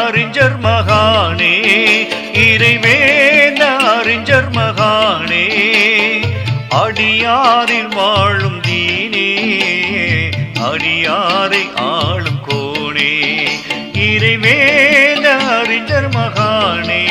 அறிஞர் மகானே, இறைவேத அறிஞர் மகானே, அடியாரில் வாழும் தீனே, அடியாரை ஆளும் கோணே, இறைவேத அறிஞர் மகானே.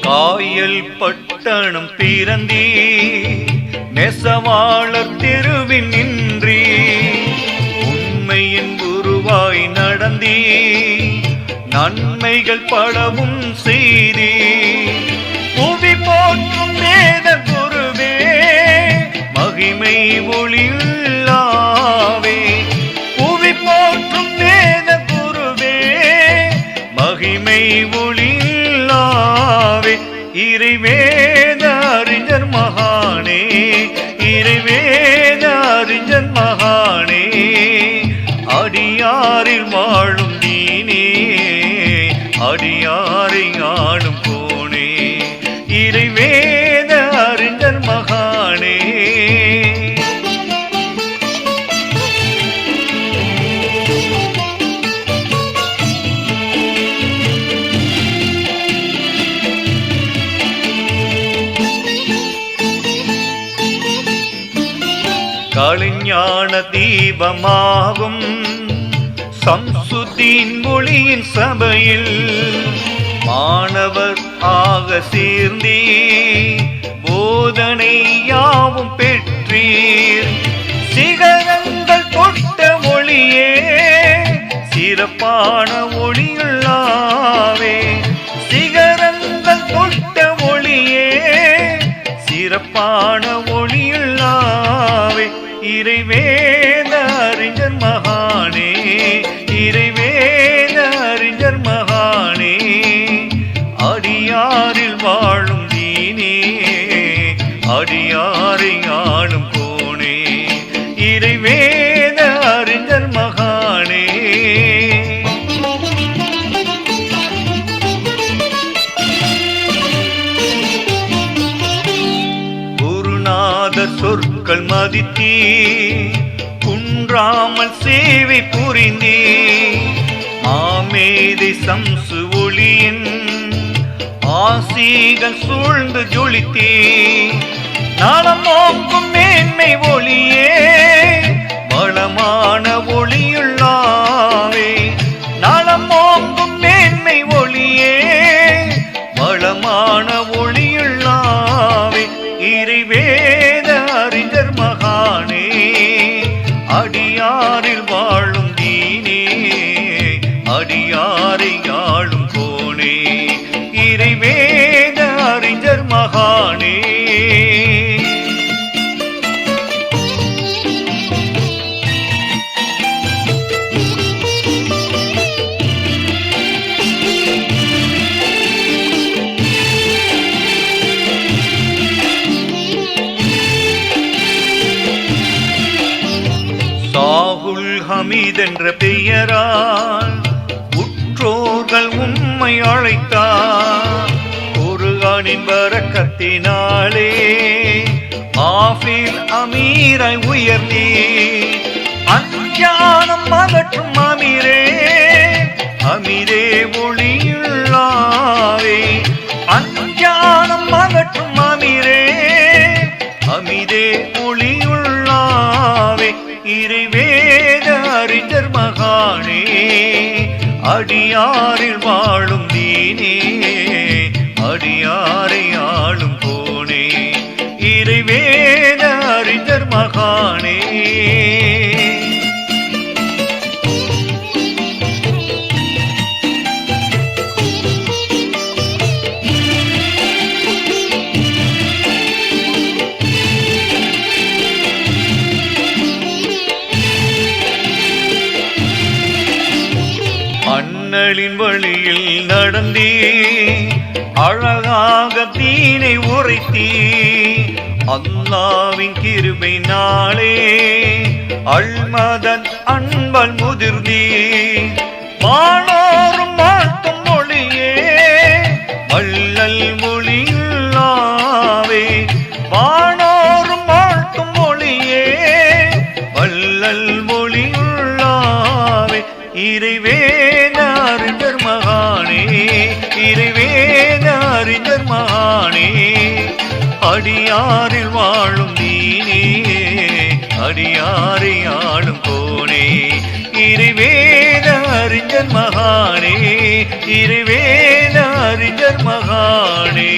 காயல் பட்டணம் பிறந்தீ, நெசவாளர் தெருவின் நின்றி, உண்மையின் குருவாய் நடந்தீ, நன்மைகள் பலவும் செய்தீ, புவி போற்றும் வேத குருவே, மகிமை ஒளியுள்ளாவே, புவி போற்றும் வேத குருவே, மகிமை ஒளியுள்ளாவே, இறைவேத அறிஞர் மகானே, இறைவேத அறிஞர் மகானே, அடியாரில் வாழும் தீனே, அடியாரை ஆளும் கோணே, இறைவேத அறிஞர் மகானே. கலைஞான தீபமாகும் சம்சுதீன் மொழியின் சபையில் மாணவர் ஆக சேர்ந்தீ, போதனை யாவும் பெற்றீர், சிகரங்கள் தொட்ட ஒளியே, சிறப்பான ஒளியுள்ளாவே, சிகரங்கள் தொட்ட ஒளியே, சிறப்பான ஒளியுள்ளாவே, இறைவேத அறிஞர் மகானே, இறைவேத அறிஞர் மகானே, அடியாரில் வாழும் தீனே, அடியாரை ஆளும் கோணே, இறைவேத அறிஞர் மகானே. குருநாதர் சொற்கள் மதித்தீ, குன்றாமல் சேவை புரிந்தீ, ஆமேதை சம்சு ஒளியின் ஆசீகள் சூழ்ந்து ஜொலித்தீ, நலம் நோக்கும் மேன்மை ஒளியே, வளமான ஒளியுள்ளாவே, நலம் நோக்கும் மேன்மை ஒளியே, வளமான ஒளியுள்ளாவே, இறைவேத அறிஞர் மகானே, அடியாரில் வாழும் தீனே, அடியாரை ஆளும் கோணே, இறைவேத அறிஞர் மகானே. சாகுல் ஹமீத் என்ற பெயரால் உற்றோர்கள் உம்மை அழைத்தார், குர்ஆனின் பரக்கத்தினாலே ஆஃபில் அமீரை உயர்ந்தீ, அஞ்ஞானம் அகற்றும் அமீரே, அமீரே ஒளியுள்ளாவே, அஞ்ஞானம் அகற்றும் அமீரே, அமீரே ஒளியுள்ளாவே, இறைவேத அறிஞர் மகானே, அடியாரில் வாழும் தீனே, அடியாரை ஆளும் கோணே, இறைவேத அறிஞர் மகானே. அண்ணலின் வழியில் நடந்தீ, அழகாக தீனை உரைத்தீ, அல்லாவின் கிருபை நாளே அல்மதன் அன்பல் முதிர்ந்தீர் வானோரும் வாழ்த்தும் மொழியே வள்ளல் மொழியுள்ளாவே வானோரும் வாழ்த்தும் மொழியே வள்ளல் மொழியுள்ளாவே இறைவேத அறிஞர் மகானே இறைவேத அறிஞர் மகானே அடியாரில் வாழும் நீனே அடியாரை ஆளும் கோனே இறைவேத அறிஞர் மகானே இறைவேத அறிஞர் மகானே